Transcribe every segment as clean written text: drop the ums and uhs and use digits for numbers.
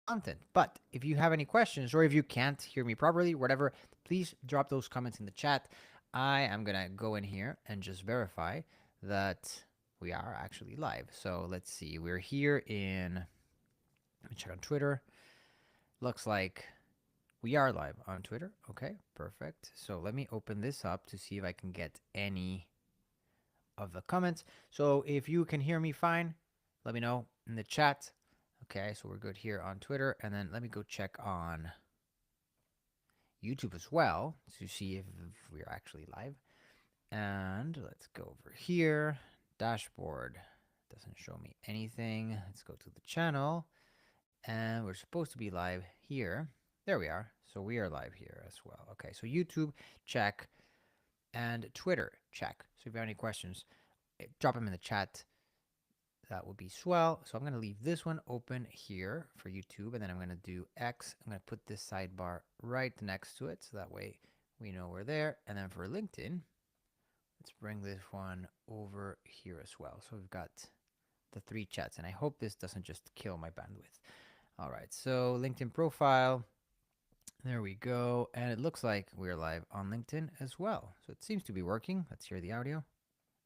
content. But if you have any questions or if you can't hear me properly, whatever, please drop those comments in the chat. I am going to go in here and just verify that we are actually live. So let's see. We're here in, let me check on Twitter. Looks like we are live on Twitter. Okay, perfect. So let me open this up to see if I can get any of the comments. So if you can hear me fine, let me know in the chat. Okay, so we're good here on Twitter. And then let me go check on YouTube as well to see if we're actually live. And let's go over here. Dashboard doesn't show me anything. Let's go to the channel. And we're supposed to be live here. There we are. So we are live here as well. Okay, so YouTube, check. And Twitter, check. So if you have any questions, drop them in the chat. That would be swell. So I'm going to leave this one open here for YouTube, and then I'm going to do X. I'm going to put this sidebar right next to it, so that way we know we're there. And then for LinkedIn, let's bring this one over here as well. So we've got the three chats, and I hope this doesn't just kill my bandwidth. All right, so LinkedIn profile. There we go. And it looks like we're live on LinkedIn as well. So it seems to be working. Let's hear the audio.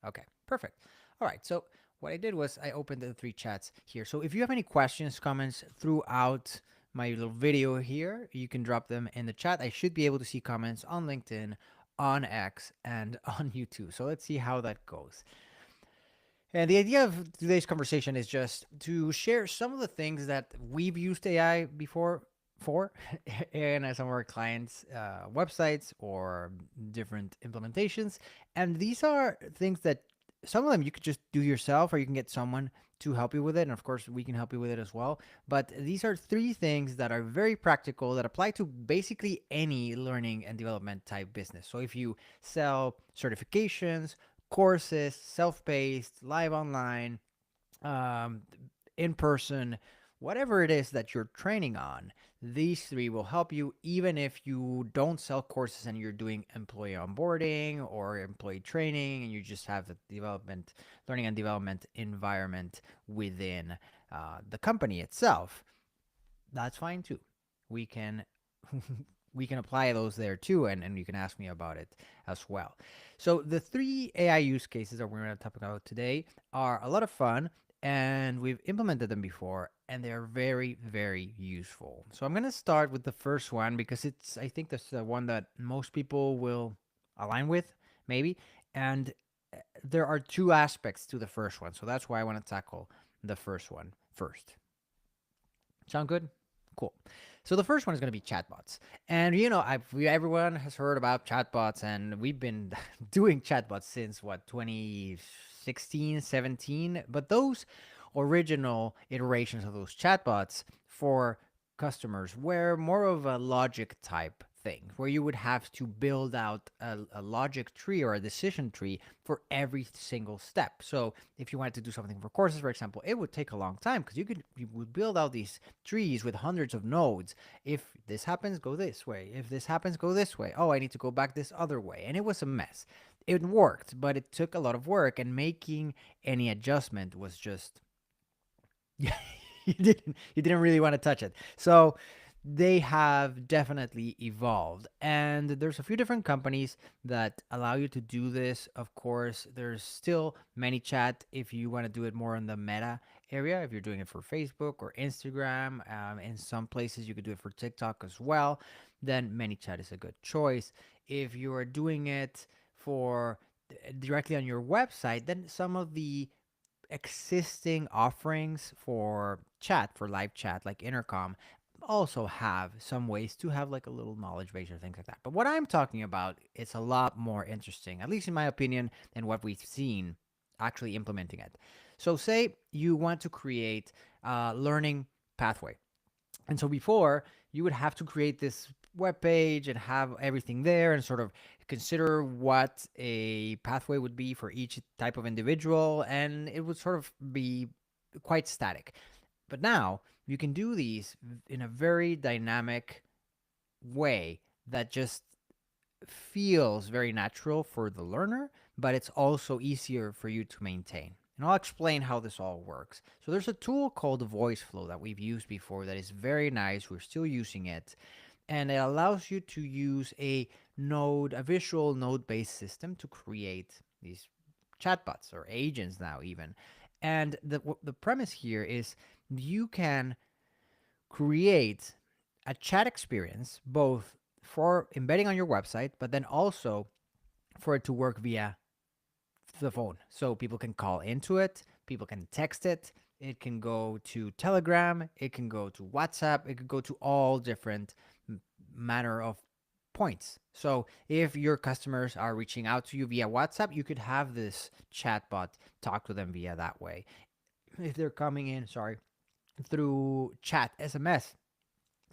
Okay, perfect. All right, so what I did was I opened the three chats here. So if you have any questions, comments throughout my little video here, you can drop them in the chat. I should be able to see comments on LinkedIn, on X, and on YouTube. So let's see how that goes. And the idea of today's conversation is just to share some of the things that we've used AI before for and some of our clients' websites or different implementations. And these are things that some of them you could just do yourself or you can get someone to help you with it. And of course, we can help you with it as well. But these are three things that are very practical that apply to basically any learning and development type business. So if you sell certifications, courses, self-paced, live online, um, in person, whatever it is that you're training on, these three will help you even if you don't sell courses and you're doing employee onboarding or employee training and you just have the development, learning and development environment within the company itself. That's fine too. We can we can apply those there too, and you can ask me about it as well. So the three AI use cases that we're going to talk about today are a lot of fun, and we've implemented them before, and they're very, very useful. So I'm going to start with the first one because I think that's the one that most people will align with, maybe. And there are two aspects to the first one. So that's why I want to tackle the first one first. Sound good? Cool. So the first one is going to be chatbots. And everyone has heard about chatbots, and we've been doing chatbots since what, 2016, 17. But those original iterations of those chatbots for customers were more of a logic type thing where you would have to build out a logic tree or a decision tree for every single step. So if you wanted to do something for courses, for example, it would take a long time because you would build out these trees with hundreds of nodes. If this happens, go this way. If this happens, go this way. Oh, I need to go back this other way. And it was a mess. It worked, but it took a lot of work, and making any adjustment was just you didn't really want to touch it. So they have definitely evolved, and there's a few different companies that allow you to do this. Of course, there's still ManyChat if you want to do it more in the meta area, if you're doing it for Facebook or Instagram. In some places you could do it for TikTok as well, then ManyChat is a good choice. If you are doing it for directly on your website, then some of the existing offerings for chat, for live chat, like Intercom, also have some ways to have like a little knowledge base or things like that. But what I'm talking about is a lot more interesting, at least in my opinion, than what we've seen actually implementing it. So, say you want to create a learning pathway. And so before, you would have to create this web page and have everything there and sort of consider what a pathway would be for each type of individual. And it would sort of be quite static. But now you can do these in a very dynamic way that just feels very natural for the learner, but it's also easier for you to maintain. And I'll explain how this all works. So there's a tool called VoiceFlow that we've used before that is very nice. We're still using it. And it allows you to use a visual node-based system to create these chatbots or agents now even. And the premise here is you can create a chat experience both for embedding on your website, but then also for it to work via the phone. So people can call into it, people can text it, it can go to Telegram, it can go to WhatsApp, it could go to all different manner of points. So if your customers are reaching out to you via WhatsApp, you could have this chatbot talk to them via that way. If they're coming in, sorry, through chat SMS,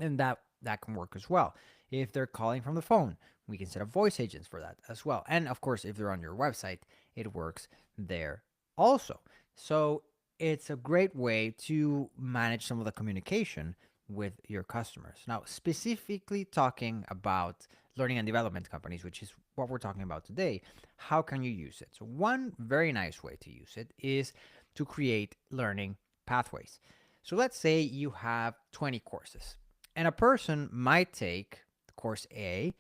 and that can work as well. If they're calling from the phone, we can set up voice agents for that as well. And of course, if they're on your website, it works there also. So it's a great way to manage some of the communication with your customers. Now, specifically talking about learning and development companies, which is what we're talking about today, how can you use it? So, one very nice way to use it is to create learning pathways. So, let's say you have 20 courses, and a person might take course A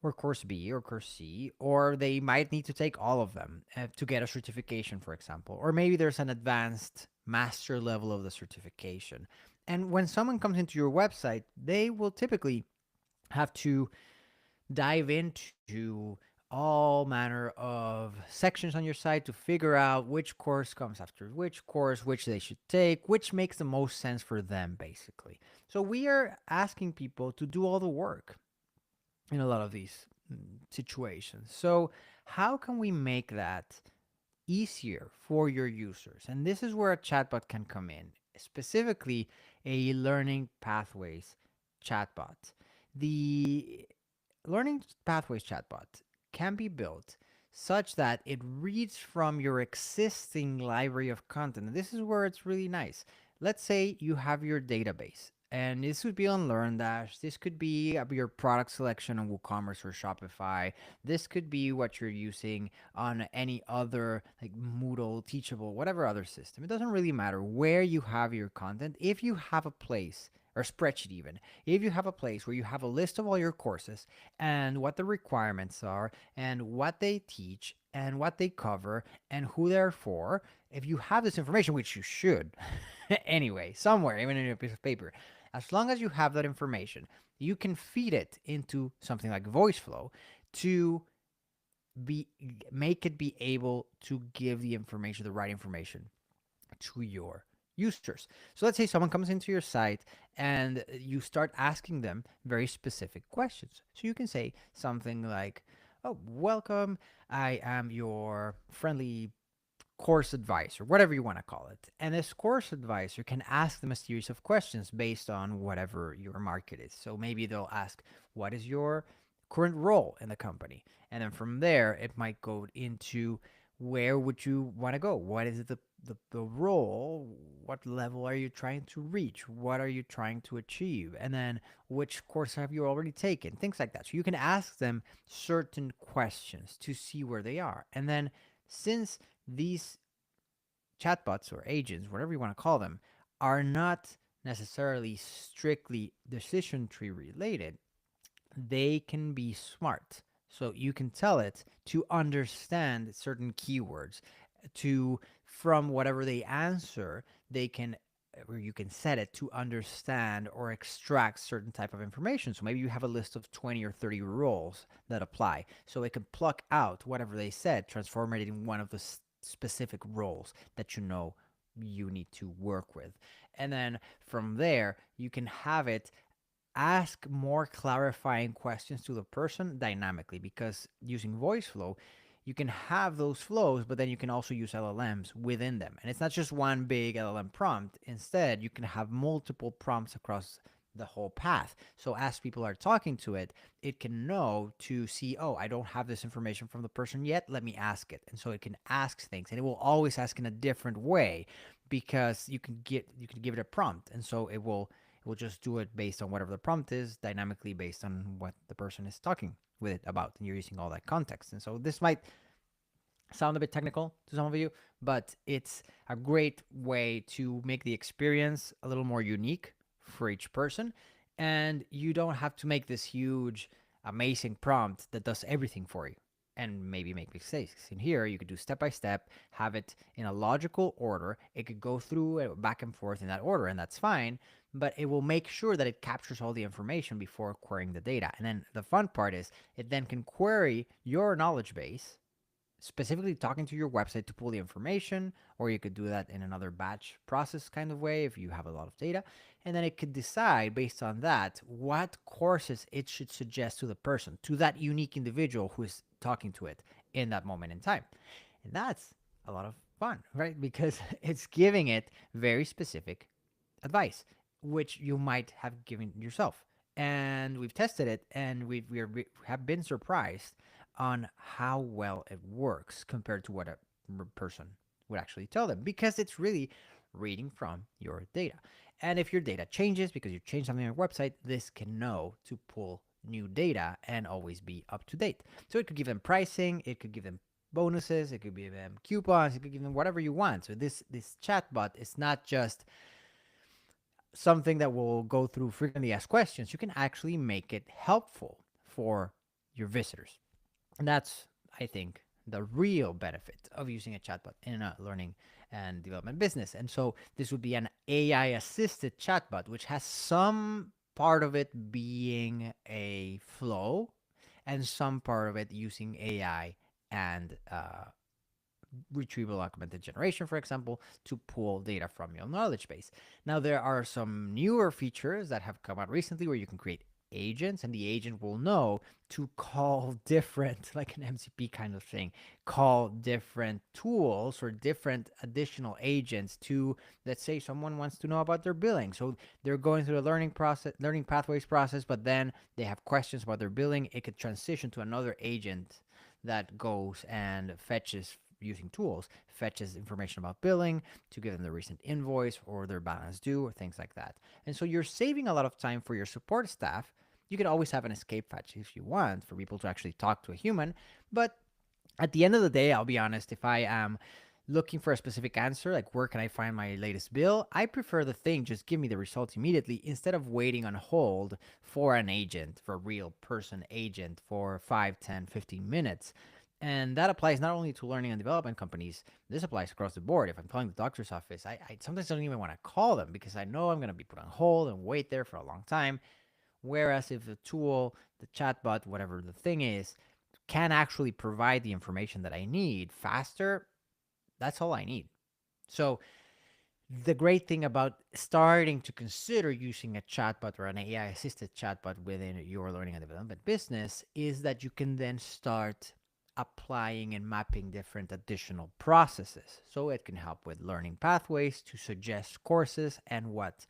or course B or course C, or they might need to take all of them to get a certification, for example. Or maybe there's an advanced master level of the certification. And when someone comes into your website, they will typically have to dive into all manner of sections on your site to figure out which course comes after which course, which they should take, which makes the most sense for them, basically. So we are asking people to do all the work in a lot of these situations. So, how can we make that easier for your users? And this is where a chatbot can come in, specifically a learning pathways chatbot. The learning pathways chatbot can be built such that it reads from your existing library of content. And this is where it's really nice. Let's say you have your database, and this would be on LearnDash. This could be your product selection on WooCommerce or Shopify. This could be what you're using on any other like Moodle, Teachable, whatever other system. It doesn't really matter where you have your content. If you have a place or spreadsheet even, if you have a place where you have a list of all your courses and what the requirements are and what they teach and what they cover and who they're for, if you have this information, which you should anyway, somewhere, even in a piece of paper, as long as you have that information, you can feed it into something like VoiceFlow to be make it be able to give the information, the right information to your users. So let's say someone comes into your site and you start asking them very specific questions. So you can say something like, "Oh, welcome. I am your friendly course advisor," whatever you want to call it. And this course advisor can ask them a series of questions based on whatever your market is. So maybe they'll ask, "What is your current role in the company?" And then from there, it might go into where would you want to go? What is the role? What level are you trying to reach? What are you trying to achieve? And then which course have you already taken? Things like that. So you can ask them certain questions to see where they are. And then since these chatbots or agents, whatever you want to call them, are not necessarily strictly decision tree related, they can be smart. So you can tell it to understand certain keywords, to from whatever they answer, they can or you can set it to understand or extract certain type of information. So maybe you have a list of 20 or 30 roles that apply. So it can pluck out whatever they said, transform it in one of the specific roles that you know you need to work with. And then from there, you can have it ask more clarifying questions to the person dynamically, because using voice flow you can have those flows, but then you can also use LLMs within them, and it's not just one big LLM prompt. Instead, you can have multiple prompts across the whole path. So as people are talking to it, it can know to see, oh, I don't have this information from the person yet, let me ask it. And so it can ask things, and it will always ask in a different way, because you can give it a prompt, and so it will just do it based on whatever the prompt is, dynamically based on what the person is talking with it about, and you're using all that context. And so this might sound a bit technical to some of you, but it's a great way to make the experience a little more unique for each person. And you don't have to make this huge, amazing prompt that does everything for you and maybe make mistakes. In here, you could do step by step, have it in a logical order. It could go through back and forth in that order, and that's fine. But it will make sure that it captures all the information before querying the data. And then the fun part is it then can query your knowledge base specifically talking to your website to pull the information, or you could do that in another batch process kind of way if you have a lot of data. And then it could decide based on that what courses it should suggest to the person, to that unique individual who is talking to it in that moment in time. And that's a lot of fun, right? Because it's giving it very specific advice, which you might have given yourself. And we've tested it, and have been surprised on how well it works compared to what a person would actually tell them, because it's really reading from your data. And if your data changes because you changed something on your website, this can know to pull new data and always be up to date. So it could give them pricing, it could give them bonuses, it could give them coupons, it could give them whatever you want. So this chatbot is not just something that will go through frequently asked questions. You can actually make it helpful for your visitors. And that's, I think, the real benefit of using a chatbot in a learning and development business. And so this would be an AI assisted chatbot, which has some part of it being a flow and some part of it using AI and retrieval augmented generation, for example, to pull data from your knowledge base. Now, there are some newer features that have come out recently where you can create agents, and the agent will know to call different, like an MCP kind of thing, call different tools or different additional agents to, let's say, someone wants to know about their billing. So they're going through the learning pathways process, but then they have questions about their billing. It could transition to another agent that goes and fetches using tools, fetches information about billing to give them the recent invoice or their balance due or things like that. And so you're saving a lot of time for your support staff. You can always have an escape fetch if you want for people to actually talk to a human. But at the end of the day, I'll be honest, if I am looking for a specific answer, like where can I find my latest bill, I prefer the thing just give me the results immediately instead of waiting on hold for an agent, for a real person agent for 5, 10, 15 minutes. And that applies not only to learning and development companies, this applies across the board. If I'm calling the doctor's office, I sometimes don't even want to call them because I know I'm going to be put on hold and wait there for a long time. Whereas if the tool, the chatbot, whatever the thing is, can actually provide the information that I need faster, that's all I need. So the great thing about starting to consider using a chatbot or an AI assisted chatbot within your learning and development business is that you can then start applying and mapping different additional processes. So it can help with learning pathways to suggest courses and what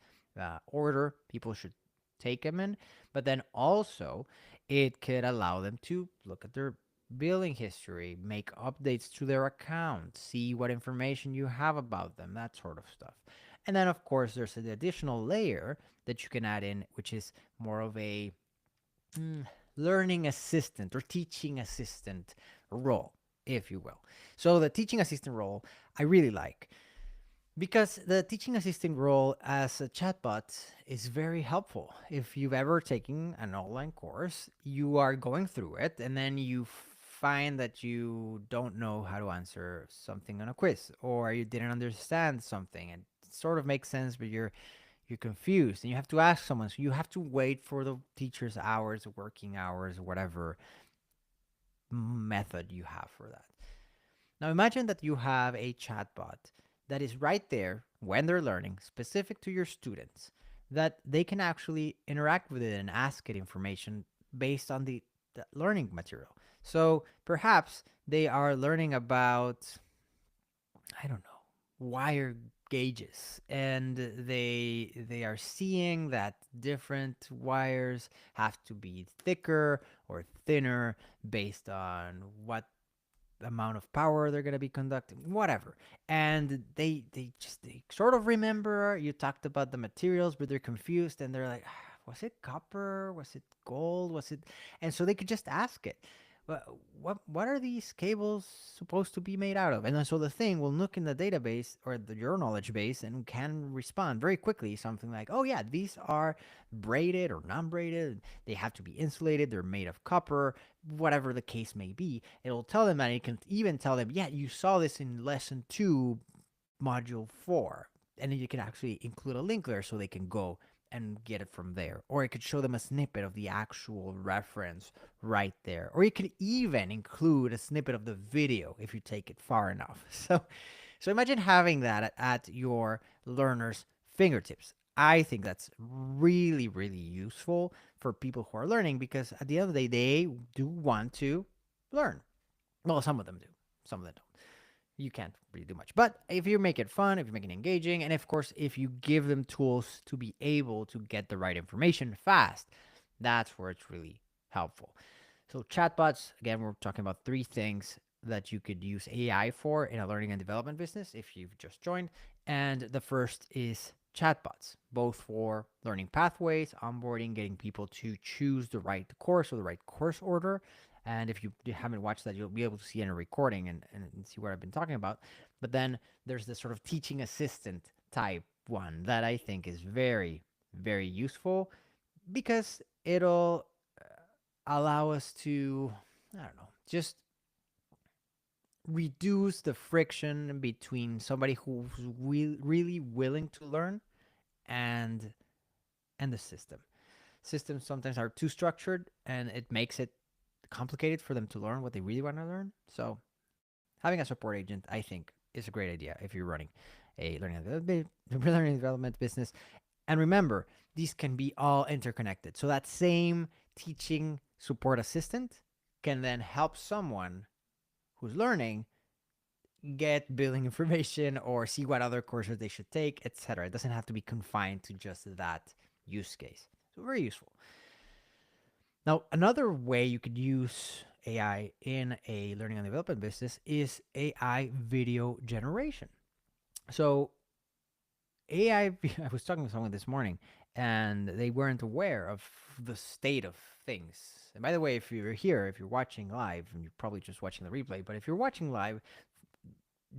order people should take them in. But then also, it could allow them to look at their billing history, make updates to their account, see what information you have about them, that sort of stuff. And then, of course, there's an additional layer that you can add in, which is more of a learning assistant or teaching assistant role, if you will. So, the teaching assistant role I really like because the teaching assistant role as a chatbot is very helpful. If you've ever taken an online course, you are going through it and then you find that you don't know how to answer something on a quiz or you didn't understand something and it sort of makes sense, but you're confused and you have to ask someone. So you have to wait for the teacher's hours, working hours, whatever method you have for that. Now imagine that you have a chatbot that is right there when they're learning, specific to your students, that they can actually interact with it and ask it information based on the learning material. So perhaps they are learning about, I don't know, wire gauges and they are seeing that different wires have to be thicker or thinner based on what amount of power they're going to be conducting, whatever. And they sort of remember you talked about the materials, but they're confused and they're like, was it copper, was it gold, was it, and so they could just ask it, what are these cables supposed to be made out of? And then so the thing will look in the database or your knowledge base and can respond very quickly. Something like, oh yeah, these are braided or non-braided. They have to be insulated. They're made of copper, whatever the case may be. It'll tell them, and it can even tell them, yeah, you saw this in lesson 2, module 4, and then you can actually include a link there so they can go and get it from there. Or it could show them a snippet of the actual reference right there. Or you could even include a snippet of the video if you take it far enough. So imagine having that at your learner's fingertips. I think that's really, really useful for people who are learning, because at the end of the day, they do want to learn. Well, some of them do, some of them don't. You can't really do much. But if you make it fun, if you make it engaging, and of course, if you give them tools to be able to get the right information fast, that's where it's really helpful. So, chatbots, again, we're talking about 3 things that you could use AI for in a learning and development business if you've just joined. And the first is chatbots, both for learning pathways, onboarding, getting people to choose the right course or the right course order. And if you haven't watched that, you'll be able to see in a recording and see what I've been talking about. But then there's this sort of teaching assistant type one that I think is very, very useful, because it'll allow us to, I don't know, just reduce the friction between somebody who's really willing to learn and the system. Systems sometimes are too structured, and it makes it complicated for them to learn what they really want to learn. So having a support agent, I think, is a great idea if you're running a learning and development business. And remember, these can be all interconnected. So that same teaching support assistant can then help someone who's learning get billing information or see what other courses they should take, etc. It doesn't have to be confined to just that use case. So very useful. Now, another way you could use AI in a learning and development business is AI video generation. So AI, I was talking to someone this morning, and they weren't aware of the state of things. And by the way, if you're here, if you're watching live, and you're probably just watching the replay, but if you're watching live,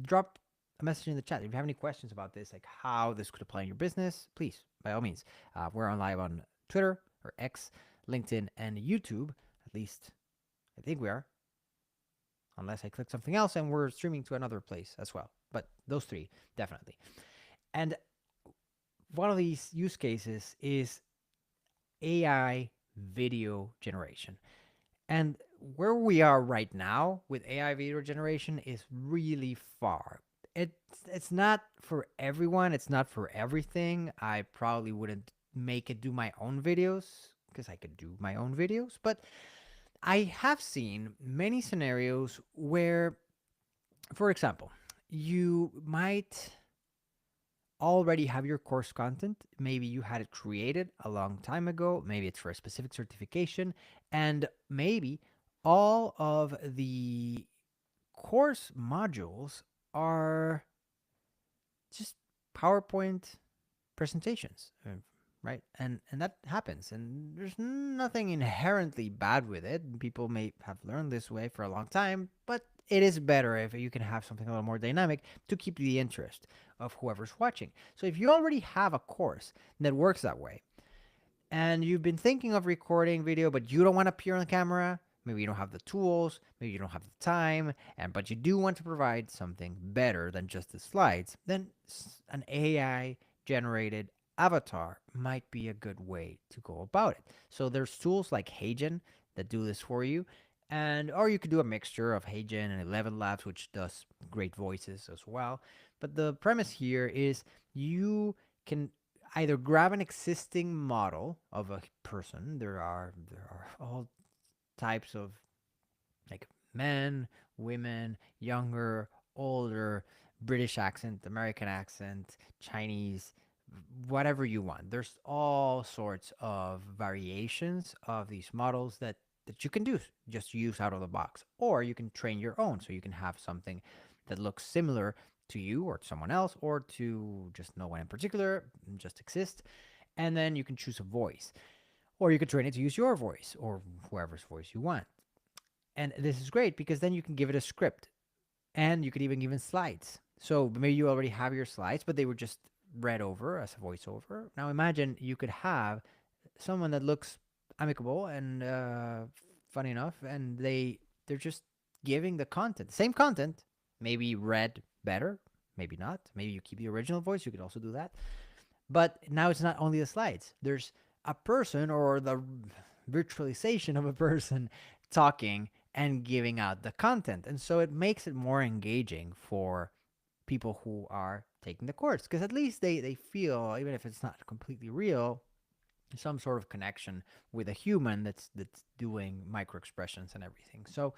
drop a message in the chat. If you have any questions about this, like how this could apply in your business, please, by all means. We're on live on Twitter or X, LinkedIn, and YouTube. At least I think we are. Unless I click something else, and we're streaming to another place as well. But those 3, definitely. And one of these use cases is AI video generation. And where we are right now with AI video generation is really far. It's not for everyone. It's not for everything. I probably wouldn't make it do my own videos, because I could do my own videos. But I have seen many scenarios where, for example, you might already have your course content. Maybe you had it created a long time ago. Maybe it's for a specific certification. And maybe all of the course modules are just PowerPoint presentations, right? And that happens, and there's nothing inherently bad with it. People may have learned this way for a long time, but it is better if you can have something a little more dynamic to keep the interest of whoever's watching. So if you already have a course that works that way, and you've been thinking of recording video, but you don't want to appear on camera, maybe you don't have the tools, maybe you don't have the time, but you do want to provide something better than just the slides, then an AI generated avatar might be a good way to go about it. So there's tools like HeyGen that do this for you, and or you could do a mixture of HeyGen and 11 Labs, which does great voices as well. But the premise here is you can either grab an existing model of a person. There are all types of, like, men, women, younger, older, British accent, American accent, Chinese, whatever you want. There's all sorts of variations of these models that you can do, just use out of the box, or you can train your own, so you can have something that looks similar to you or to someone else, or to just no one in particular, just exist. And then you can choose a voice, or you could train it to use your voice or whoever's voice you want. And this is great because then you can give it a script, and you could even give it slides. So maybe you already have your slides, but they were just read over as a voiceover. Now imagine you could have someone that looks amicable and funny enough, and they're just giving the content, same content, maybe read better, maybe not. Maybe you keep the original voice. You could also do that. But now it's not only the slides. There's a person or the virtualization of a person talking and giving out the content. And so it makes it more engaging for people who are taking the course, because at least they feel, even if it's not completely real, some sort of connection with a human that's doing micro expressions and everything. So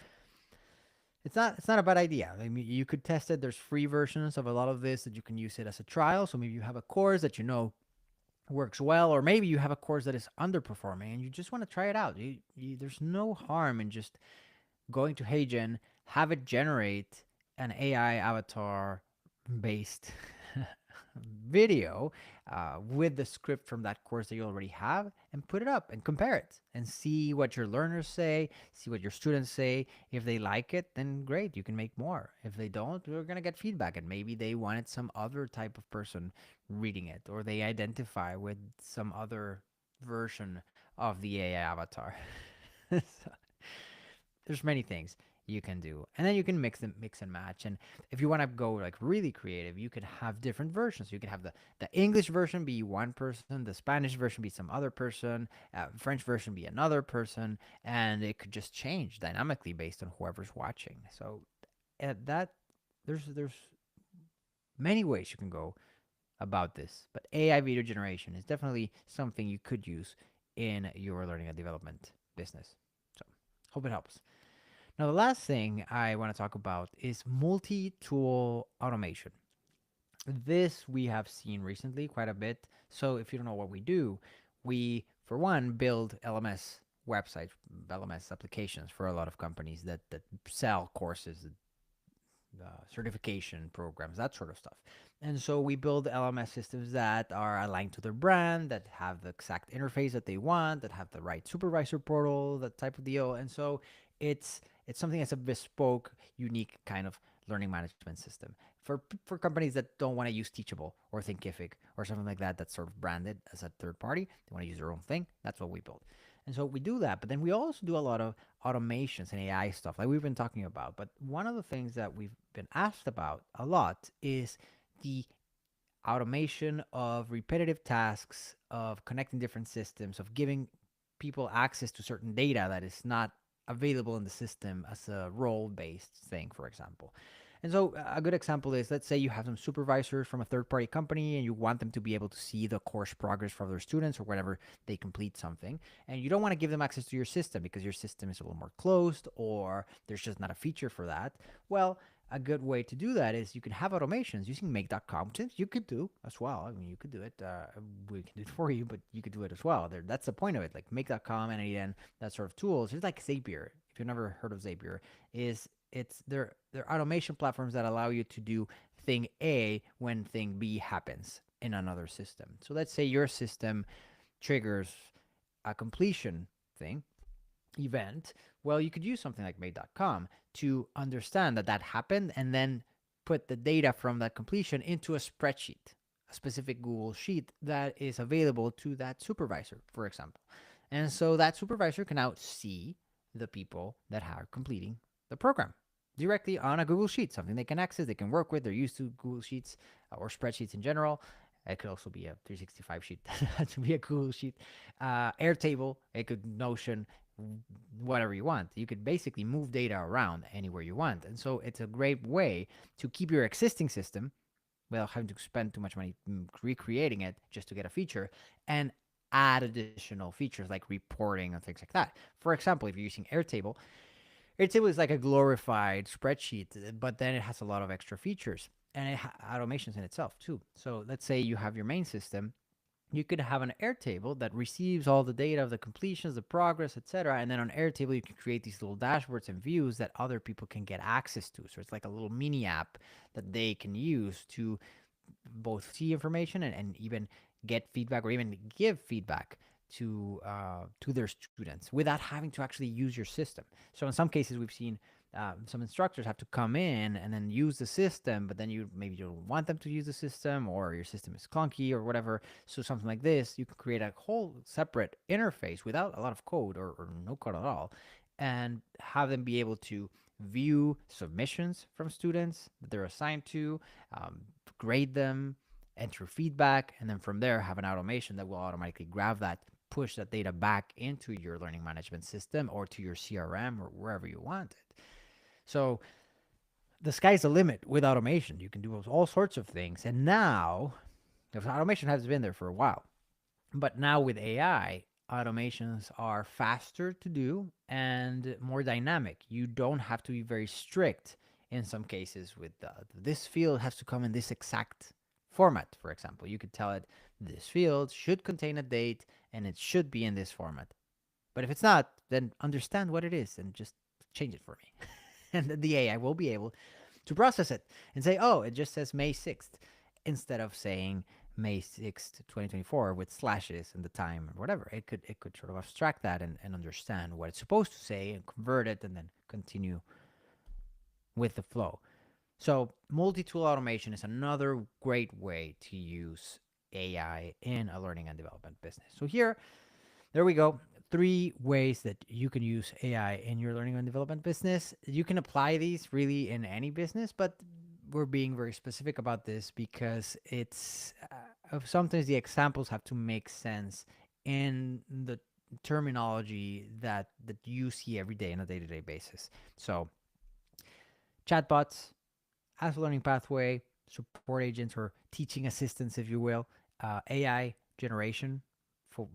it's not a bad idea. I mean, you could test it. There's free versions of a lot of this that you can use it as a trial. So maybe you have a course that you know works well, or maybe you have a course that is underperforming and you just want to try it out. There's no harm in just going to HeyGen, have it generate an AI avatar based video with the script from that course that you already have, and put it up and compare it and see what your learners say, see what your students say. If they like it, then great, you can make more. If they don't, we're going to get feedback, and maybe they wanted some other type of person reading it, or they identify with some other version of the AI avatar. So there's many things you can do, and then you can mix and match. And if you want to go like really creative, you can have different versions. You can have the English version be one person, the Spanish version be some other person, French version be another person, and it could just change dynamically based on whoever's watching. So that there's many ways you can go about this, but AI video generation is definitely something you could use in your learning and development business. So hope it helps. Now, the last thing I want to talk about is multi tool automation. This we have seen recently quite a bit. So, if you don't know what we do, we, for one, build LMS websites, LMS applications for a lot of companies that sell courses, certification programs, that sort of stuff. And so we build LMS systems that are aligned to their brand, that have the exact interface that they want, that have the right supervisor portal, that type of deal. And so it's something that's a bespoke, unique kind of learning management system for companies that don't want to use Teachable or Thinkific or something like that that's sort of branded as a third party. They want to use their own thing. That's what we build. And so we do that, but then we also do a lot of automations and AI stuff like we've been talking about. But one of the things that we've been asked about a lot is the automation of repetitive tasks, of connecting different systems, of giving people access to certain data that is not available in the system as a role based thing, for example. And so a good example is, let's say you have some supervisors from a third party company and you want them to be able to see the course progress for their students or whenever they complete something. And you don't want to give them access to your system because your system is a little more closed or there's just not a feature for that. Well, a good way to do that is you can have automations using make.com, which you could do as well. I mean, you could do it. We can do it for you, but you could do it as well. That's the point of it. Like make.com and then that sort of tools. It's like Zapier. If you've never heard of Zapier, they're automation platforms that allow you to do thing A when thing B happens in another system. So let's say your system triggers a completion thing event. Well, you could use something like made.com to understand that that happened and then put the data from that completion into a spreadsheet, a specific Google sheet that is available to that supervisor, for example. And so that supervisor can now see the people that are completing the program directly on a Google Sheet, something they can access, they can work with. They're used to Google Sheets or spreadsheets in general. It could also be a 365 sheet. That could be a Google Sheet. Airtable, it could Notion, whatever you want. You could basically move data around anywhere you want. And so it's a great way to keep your existing system without having to spend too much money recreating it just to get a feature, and add additional features like reporting and things like that. For example, if you're using Airtable is like a glorified spreadsheet, but then it has a lot of extra features and automations in itself too. So let's say you have your main system, you could have an Airtable that receives all the data of the completions, the progress, etc. And then on Airtable, you can create these little dashboards and views that other people can get access to. So it's like a little mini app that they can use to both see information and even get feedback or even give feedback to their students without having to actually use your system. So in some cases, we've seen some instructors have to come in and then use the system, but then you don't want them to use the system, or your system is clunky or whatever. So something like this, you can create a whole separate interface without a lot of code, or no code at all, and have them be able to view submissions from students that they're assigned to, grade them, enter feedback, and then from there have an automation that will automatically grab that, push that data back into your learning management system or to your CRM or wherever you want it. So the sky's the limit with automation. You can do all sorts of things. And now, if automation has been there for a while, but now with AI, automations are faster to do and more dynamic. You don't have to be very strict in some cases with this field has to come in this exact format. For example, you could tell it this field should contain a date and it should be in this format. But if it's not, then understand what it is and just change it for me. And the AI will be able to process it and say, oh, it just says May 6th, instead of saying May 6th, 2024 with slashes and the time or whatever. It could sort of abstract that and understand what it's supposed to say and convert it and then continue with the flow. So multi-tool automation is another great way to use AI in a learning and development business. So there we go. 3 ways that you can use AI in your learning and development business. You can apply these really in any business, but we're being very specific about this because it's sometimes the examples have to make sense in the terminology that you see every day on a day-to-day basis. So chatbots as a learning pathway, support agents or teaching assistants, if you will, AI generation for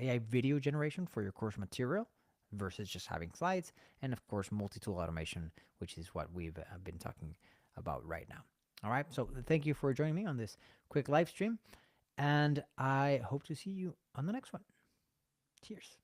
AI video generation for your course material versus just having slides, and of course multi-tool automation, which is what we've been talking about right now. All right, so thank you for joining me on this quick live stream, and I hope to see you on the next one. Cheers.